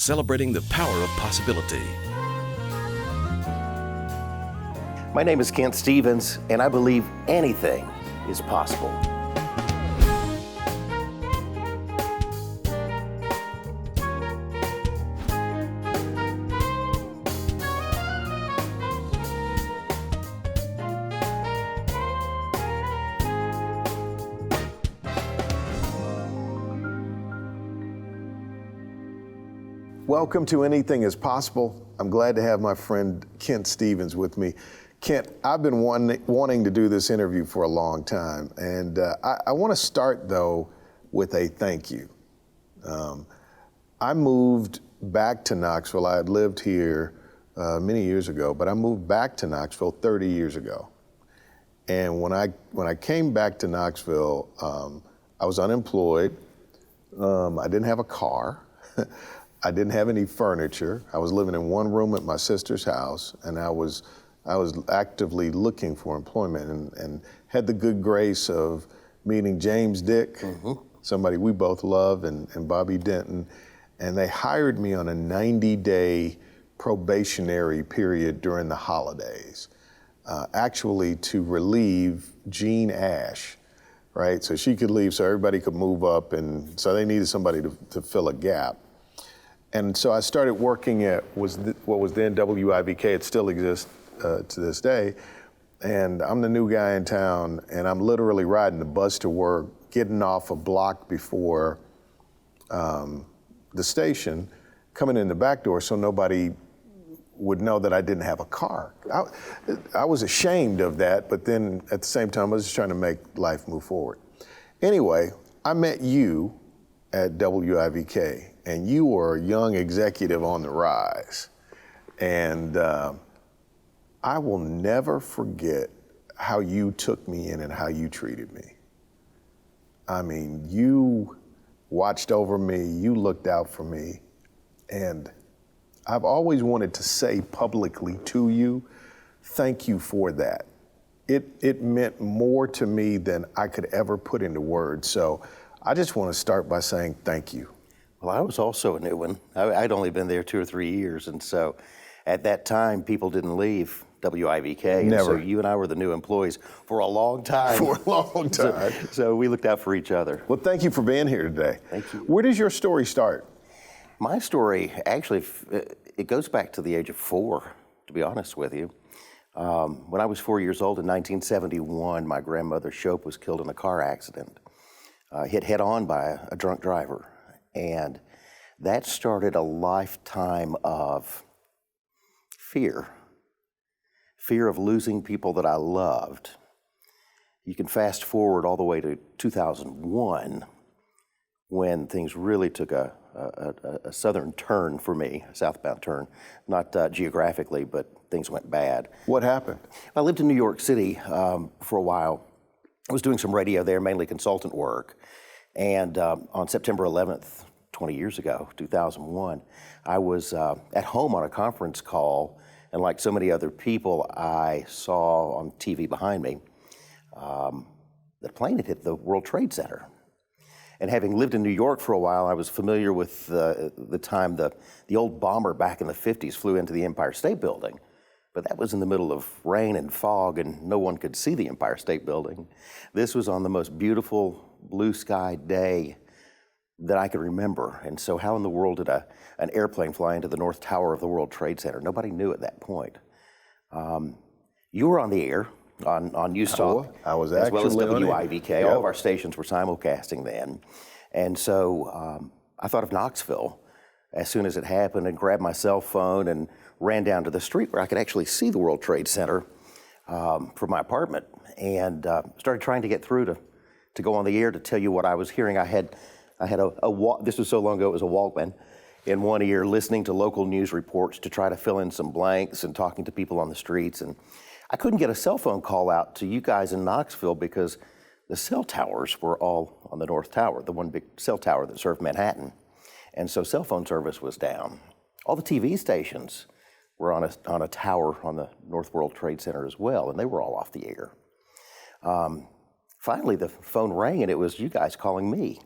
celebrating the power of possibility. My name is Kent Stevens, and I believe anything is possible. Welcome to Anything is Possible. I'm glad to have my friend Kent Stevens with me. Kent, I've been wanting to do this interview for a long time, and I want to start, though, with a thank you. I moved back to Knoxville. I had lived here many years ago, but I moved back to Knoxville 30 years ago. And when I came back to Knoxville, I was unemployed. I didn't have a car. I didn't have any furniture. I was living in one room at my sister's house, and I was actively looking for employment, and had the good grace of meeting James Dick, somebody we both love, and Bobby Denton, and they hired me on a 90-day probationary period during the holidays, actually to relieve Jean Ash, right? So she could leave so everybody could move up, and so they needed somebody to fill a gap. And so I started working at what was then WIVK. It still exists to this day. And I'm the new guy in town, and I'm literally riding the bus to work, getting off a block before the station, coming in the back door so nobody would know that I didn't have a car. I was ashamed of that, but then at the same time, I was just trying to make life move forward. Anyway, I met you at WIVK, and you were a young executive on the rise. And I will never forget how you took me in and how you treated me. I mean, you watched over me, you looked out for me, and I've always wanted to say publicly to you, thank you for that. It meant more to me than I could ever put into words. So I just want to start by saying thank you. Well, I was also a new one. I'd only been there 2 or 3 years, and so at that time, people didn't leave WIVK. Never. And so you and I were the new employees for a long time. For a long time. So we looked out for each other. Well, thank you for being here today. Thank you. Where does your story start? My story, actually, it goes back to the age of 4, to be honest with you. When I was 4 years old in 1971, my grandmother, Shope, was killed in a car accident, hit head on by a drunk driver. And that started a lifetime of fear of losing people that I loved. You can fast forward all the way to 2001, when things really took a southern turn for me, a southbound turn, not geographically, but things went bad. What happened? I lived in New York City for a while. I was doing some radio there, mainly consultant work. And on September 11th, 20 years ago, 2001, I was at home on a conference call, and like so many other people, I saw on TV behind me that a plane had hit the World Trade Center. And having lived in New York for a while, I was familiar with the time the old bomber back in the 50s flew into the Empire State Building. But that was in the middle of rain and fog, and no one could see the Empire State Building. This was on the most beautiful blue sky day that I could remember. And so how in the world did an airplane fly into the North Tower of the World Trade Center? Nobody knew at that point. You were on the air on News Talk, I was as well as actually on it. WIVK. Yep. All of our stations were simulcasting then. And so I thought of Knoxville as soon as it happened, and grabbed my cell phone and ran down to the street where I could actually see the World Trade Center from my apartment, and started trying to get through to go on the air to tell you what I was hearing. I had this was so long ago, it was a Walkman in one ear, listening to local news reports to try to fill in some blanks and talking to people on the streets. And I couldn't get a cell phone call out to you guys in Knoxville because the cell towers were all on the North Tower, the one big cell tower that served Manhattan. And so cell phone service was down. All the TV stations were on a tower on the North World Trade Center as well, and they were all off the air. Finally, the phone rang, and it was you guys calling me.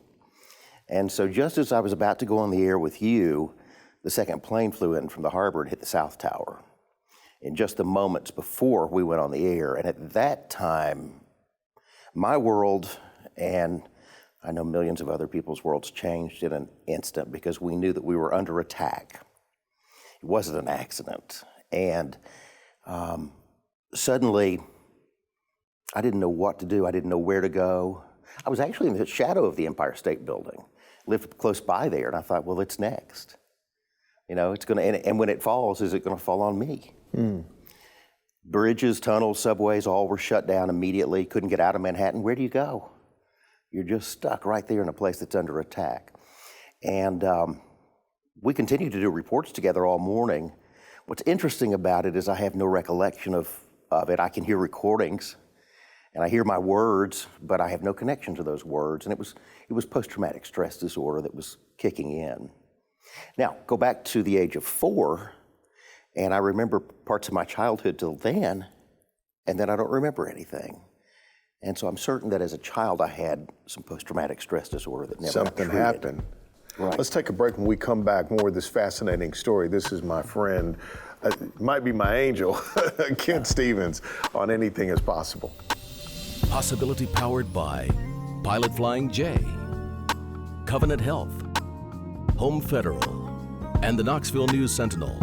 And so just as I was about to go on the air with you the second plane flew in from the harbor and hit the South Tower in just the moments before we went on the air. And at that time, my world, and I know millions of other people's worlds, changed in an instant because we knew that we were under attack. It wasn't an accident. And suddenly, I didn't know what to do. I didn't know where to go. I was actually in the shadow of the Empire State Building, lived close by there, and I thought, well, it's next. You know, it's gonna, and when it falls, is it gonna fall on me? Bridges, tunnels, subways, all were shut down immediately. Couldn't get out of Manhattan. Where do you go? You're just stuck right there in a place that's under attack. And we continued to do reports together all morning. What's interesting about it is I have no recollection of it. I can hear recordings and I hear my words, but I have no connection to those words. And it was post-traumatic stress disorder that was kicking in. Now, go back to the age of 4, and I remember parts of my childhood till then, and then I don't remember anything. And so I'm certain that as a child I had some post-traumatic stress disorder that never got treated. Something happened. Right. Let's take a break. When we come back, more of this fascinating story. This is my friend, might be my angel, Kent Stevens, on Anything is Possible. Possibility powered by Pilot Flying J, Covenant Health, Home Federal, and the Knoxville News Sentinel.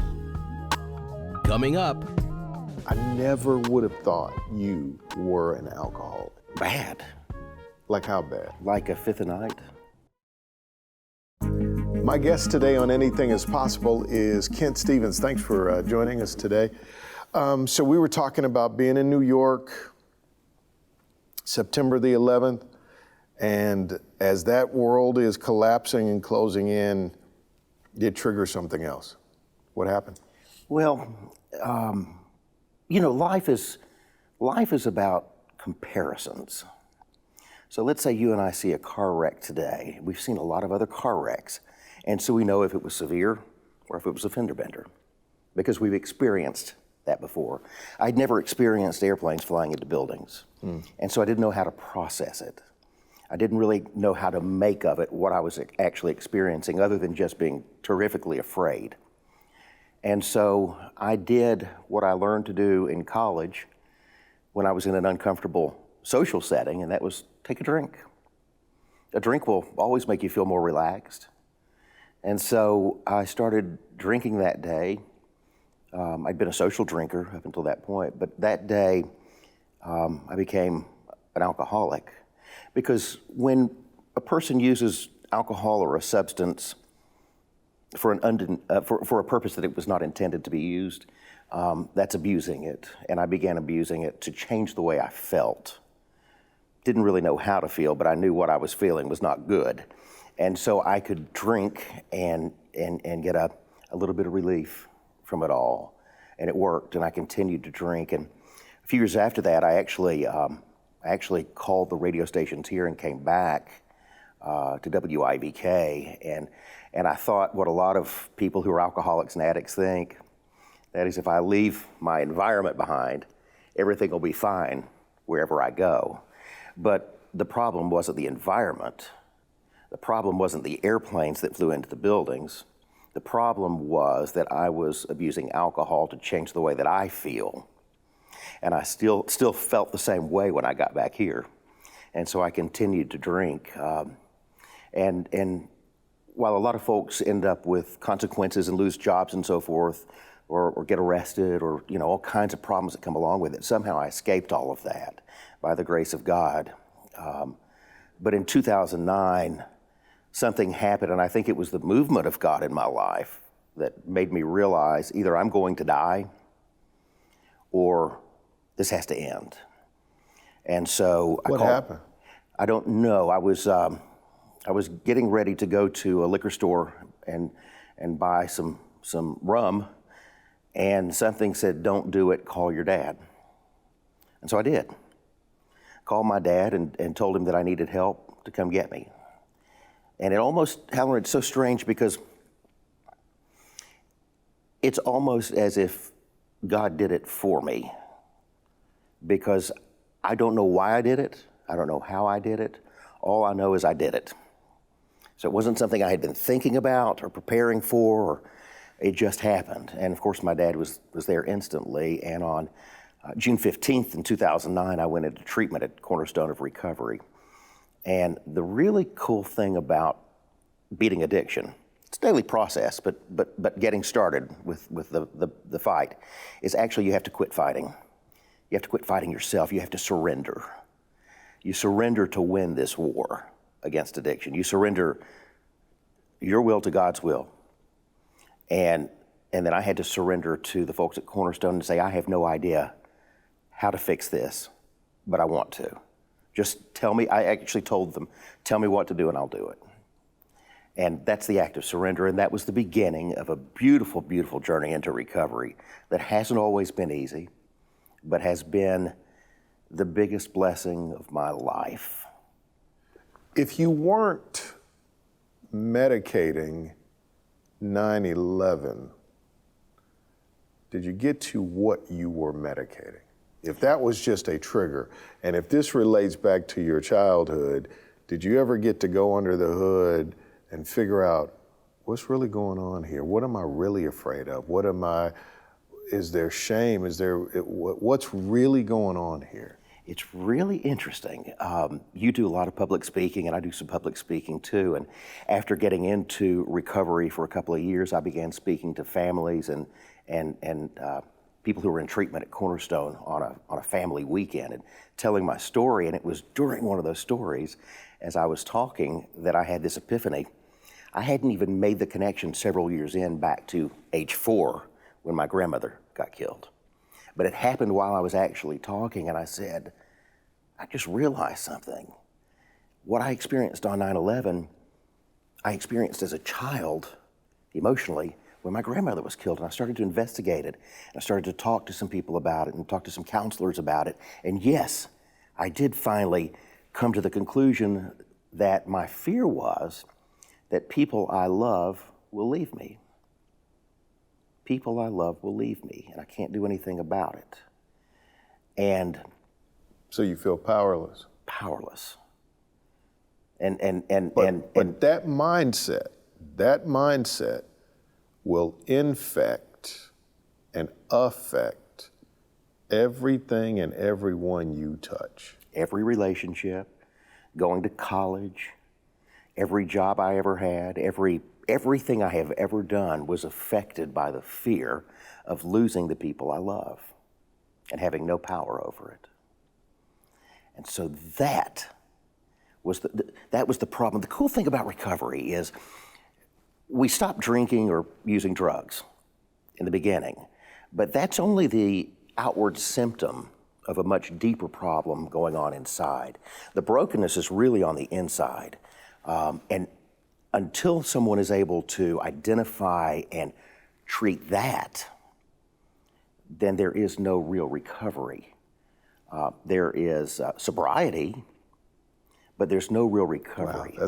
Coming up. I never would have thought you were an alcoholic. Bad. Like how bad? Like a fifth a night. My guest today on Anything is Possible is Kent Stevens. Thanks for joining us today. So we were talking about being in New York, September the 11th, and as that world is collapsing and closing in, it triggers something else. What happened? Well, you know, life is about comparisons. So let's say you and I see a car wreck today. We've seen a lot of other car wrecks. And so we know if it was severe or if it was a fender bender because we've experienced that before. I'd never experienced airplanes flying into buildings. And so I didn't know how to process it. I didn't really know how to make of it what I was actually experiencing other than just being terrifically afraid. And so I did what I learned to do in college when I was in an uncomfortable social setting, and that was take a drink. A drink will always make you feel more relaxed. And so I started drinking that day. I'd been a social drinker up until that point, but that day I became an alcoholic. Because when a person uses alcohol or a substance for a purpose that it was not intended to be used, that's abusing it. And I began abusing it to change the way I felt. Didn't really know how to feel, but I knew what I was feeling was not good. And so I could drink and get a little bit of relief from it all. And it worked, and I continued to drink. And a few years after that, I actually called the radio stations here and came back to WIVK. And I thought what a lot of people who are alcoholics and addicts think, that is, if I leave my environment behind, everything will be fine wherever I go. But the problem wasn't the environment. The problem wasn't the airplanes that flew into the buildings. The problem was that I was abusing alcohol to change the way that I feel. And I still felt the same way when I got back here. And so I continued to drink. And while a lot of folks end up with consequences and lose jobs and so forth, or get arrested, or all kinds of problems that come along with it, somehow I escaped all of that by the grace of God. But in 2009, something happened, and I think it was the movement of God in my life that made me realize either I'm going to die or this has to end. And so What happened? I don't know. I was getting ready to go to a liquor store and buy some rum, and something said, "Don't do it, call your dad." And so I did. Called my dad and told him that I needed help to come get me. And it almost, Helen, it's so strange because it's almost as if God did it for me, because I don't know why I did it. I don't know how I did it. All I know is I did it. So it wasn't something I had been thinking about or preparing for. It just happened. And of course, my dad was there instantly. And on June 15th in 2009, I went into treatment at Cornerstone of Recovery. And the really cool thing about beating addiction, it's a daily process, but getting started with the fight, is actually you have to quit fighting. You have to quit fighting yourself. You have to surrender. You surrender to win this war against addiction. You surrender your will to God's will. And then I had to surrender to the folks at Cornerstone and say, I have no idea how to fix this, but I want to. Just tell me. I actually told them, tell me what to do and I'll do it. And that's the act of surrender. And that was the beginning of a beautiful, beautiful journey into recovery that hasn't always been easy, but has been the biggest blessing of my life. If you weren't medicating 9/11, did you get to what you were medicating? If that was just a trigger, and if this relates back to your childhood, did you ever get to go under the hood and figure out what's really going on here? What am I really afraid of? Is there shame? What's really going on here? It's really interesting. You do a lot of public speaking, and I do some public speaking too. And after getting into recovery for a couple of years, I began speaking to families and people who were in treatment at Cornerstone on a family weekend and telling my story. And it was during one of those stories, as I was talking, that I had this epiphany. I hadn't even made the connection several years in back to age 4 when my grandmother got killed. But it happened while I was actually talking, and I said, I just realized something. What I experienced on 9/11, I experienced as a child, emotionally, when my grandmother was killed, and I started to investigate it. And I started to talk to some people about it and talk to some counselors about it. And yes, I did finally come to the conclusion that my fear was that people I love will leave me. People I love will leave me, and I can't do anything about it. And so you feel powerless. Powerless. But that mindset will infect and affect everything and everyone you touch. Every relationship, going to college, every job I ever had, everything I have ever done was affected by the fear of losing the people I love and having no power over it. And so that was the problem. The cool thing about recovery is we stop drinking or using drugs in the beginning, but that's only the outward symptom of a much deeper problem going on inside. The brokenness is really on the inside. And until someone is able to identify and treat that, then there is no real recovery. There is sobriety, but there's no real recovery. Wow,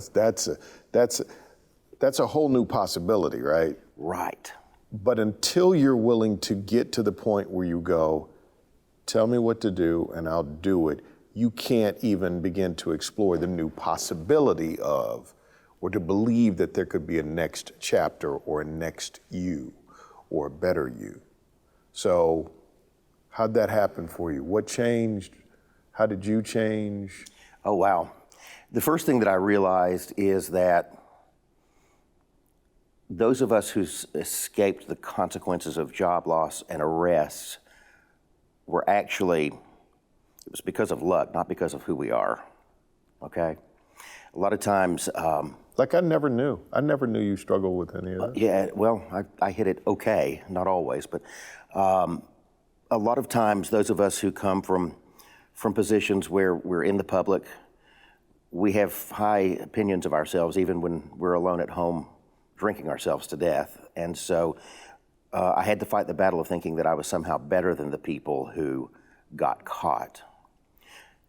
that's a whole new possibility, right? Right. But until you're willing to get to the point where you go, tell me what to do and I'll do it, you can't even begin to explore the new possibility of, or to believe that there could be a next chapter or a next you or a better you. So how'd that happen for you? What changed? How did you change? Oh, wow. The first thing that I realized is that those of us who escaped the consequences of job loss and arrests were actually, it was because of luck, not because of who we are, okay? A lot of times... Like I never knew you struggled with any of that. Yeah, well, I hit it okay, not always, but a lot of times those of us who come from positions where we're in the public, we have high opinions of ourselves even when we're alone at home drinking ourselves to death. And so I had to fight the battle of thinking that I was somehow better than the people who got caught,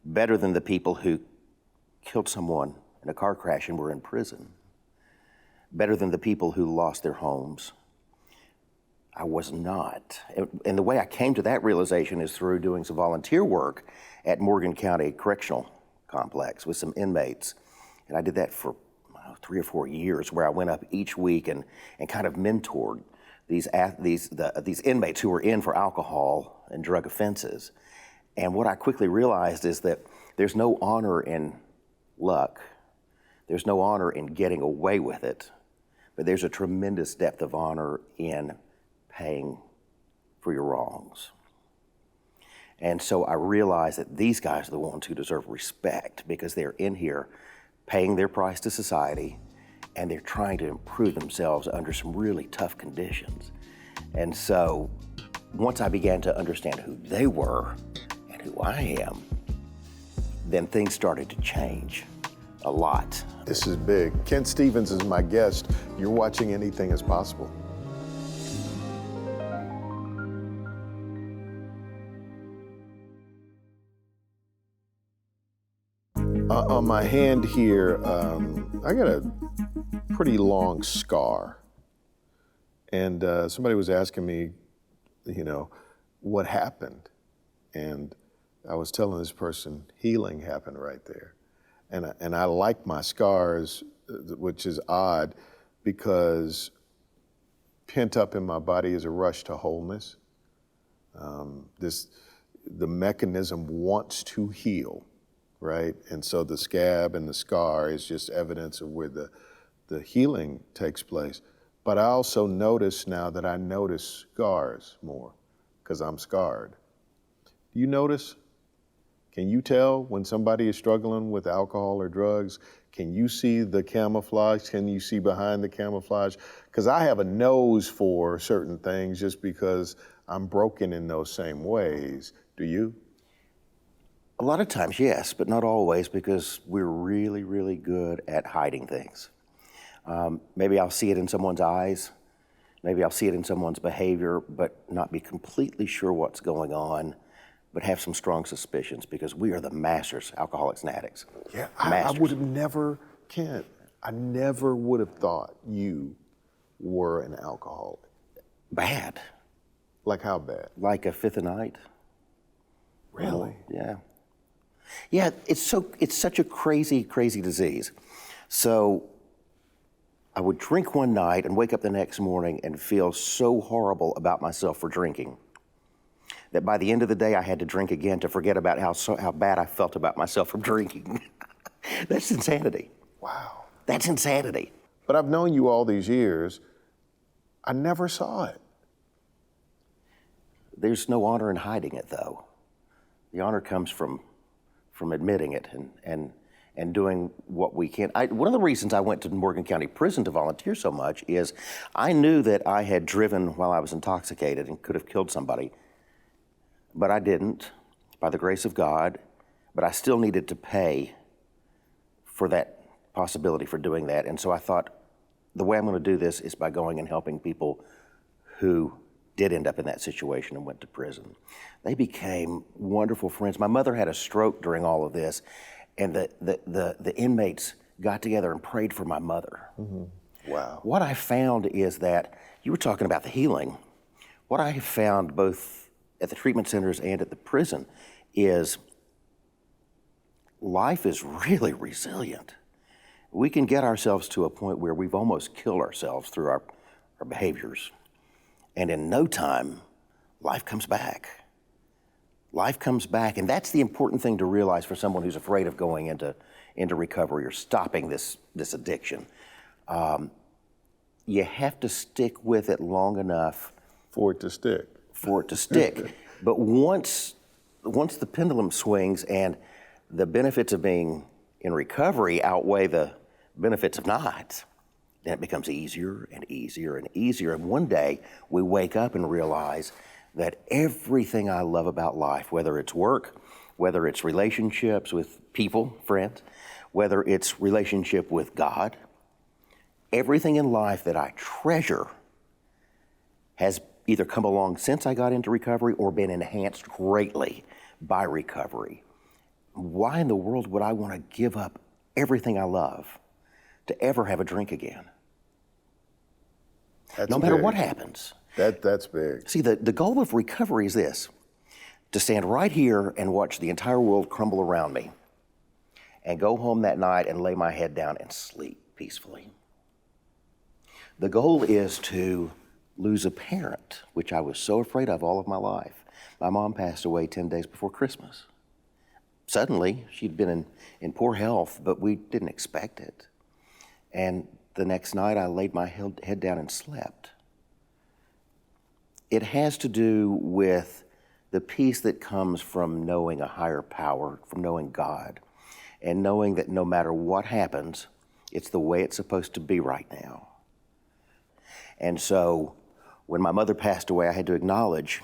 better than the people who killed someone in a car crash and were in prison, better than the people who lost their homes. I was not. And the way I came to that realization is through doing some volunteer work at Morgan County Correctional Complex with some inmates. And I did that for 3 or 4 years, where I went up each week and kind of mentored these inmates who were in for alcohol and drug offenses. And what I quickly realized is that there's no honor in luck. There's no honor in getting away with it, but there's a tremendous depth of honor in paying for your wrongs. And so I realized that these guys are the ones who deserve respect because they're in here paying their price to society, and they're trying to improve themselves under some really tough conditions. And so once I began to understand who they were and who I am, then things started to change a lot. This is big. Kent Stevens is my guest. You're watching Anything is Possible. On my hand here, I got a pretty long scar. And somebody was asking me, what happened? And I was telling this person, healing happened right there. And I like my scars, which is odd because pent up in my body is a rush to wholeness. The mechanism wants to heal, right? And so the scab and the scar is just evidence of where the healing takes place. But I also notice now that I notice scars more because I'm scarred. Do you notice? Can you tell when somebody is struggling with alcohol or drugs? Can you see the camouflage? Can you see behind the camouflage? Because I have a nose for certain things just because I'm broken in those same ways. Do you? A lot of times, yes, but not always, because we're really, really good at hiding things. Maybe I'll see it in someone's eyes. Maybe I'll see it in someone's behavior, but not be completely sure what's going on, but have some strong suspicions because we are the masters, alcoholics and addicts. Yeah, I would have never, Kent, I never would have thought you were an alcoholic. Bad. Like how bad? Like a fifth a night. Really? Yeah. Yeah, it's such a crazy, crazy disease. So I would drink one night and wake up the next morning and feel so horrible about myself for drinking that by the end of the day I had to drink again to forget about how bad I felt about myself from drinking. That's insanity. Wow. That's insanity. But I've known you all these years. I never saw it. There's no honor in hiding it, though. The honor comes from admitting it and doing what we can. One of the reasons I went to Morgan County Prison to volunteer so much is I knew that I had driven while I was intoxicated and could have killed somebody, but I didn't, by the grace of God, but I still needed to pay for that possibility for doing that. And so I thought, the way I'm going to do this is by going and helping people who did end up in that situation and went to prison. They became wonderful friends. My mother had a stroke during all of this, and the inmates got together and prayed for my mother. Mm-hmm. Wow. What I found is that, you were talking about the healing, what I have found both at the treatment centers and at the prison is life is really resilient. We can get ourselves to a point where we've almost killed ourselves through our behaviors. And in no time, life comes back. Life comes back, and that's the important thing to realize for someone who's afraid of going into recovery or stopping this addiction. You have to stick with it long enough for it to stick. But once the pendulum swings and the benefits of being in recovery outweigh the benefits of not, then it becomes easier and easier and easier. And one day we wake up and realize that everything I love about life, whether it's work, whether it's relationships with people, friends, whether it's relationship with God, everything in life that I treasure has either come along since I got into recovery or been enhanced greatly by recovery. Why in the world would I want to give up everything I love to ever have a drink again? That's no matter big. What happens. That's big. See, the goal of recovery is this: to stand right here and watch the entire world crumble around me and go home that night and lay my head down and sleep peacefully. The goal is to lose a parent, which I was so afraid of all of my life. My mom passed away 10 days before Christmas. Suddenly, she'd been in poor health, but we didn't expect it. And the next night, I laid my head down and slept. It has to do with the peace that comes from knowing a higher power, from knowing God, and knowing that no matter what happens, it's the way it's supposed to be right now. And so when my mother passed away, I had to acknowledge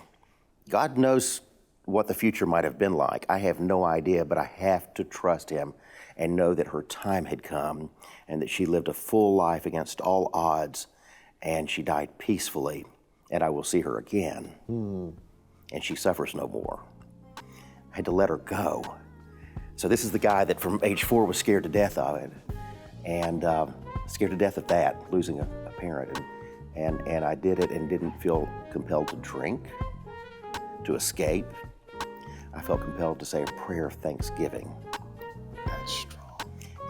God knows what the future might have been like. I have no idea, but I have to trust him and know that her time had come and that she lived a full life against all odds, and she died peacefully, and I will see her again. And she suffers no more. I had to let her go. So this is the guy that from age 4 was scared to death of it, and scared to death of that, losing a parent. And I did it and didn't feel compelled to drink, to escape. I felt compelled to say a prayer of thanksgiving. That's strong.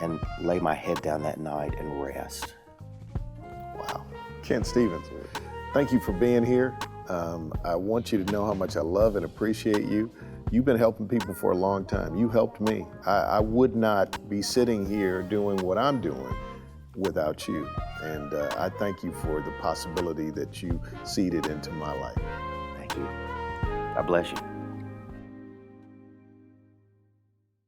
And lay my head down that night and rest. Wow. Kent Stevens, thank you for being here. I want you to know how much I love and appreciate you. You've been helping people for a long time. You helped me. I would not be sitting here doing what I'm doing without you. And I thank you for the possibility that you seeded into my life. Thank you. God bless you.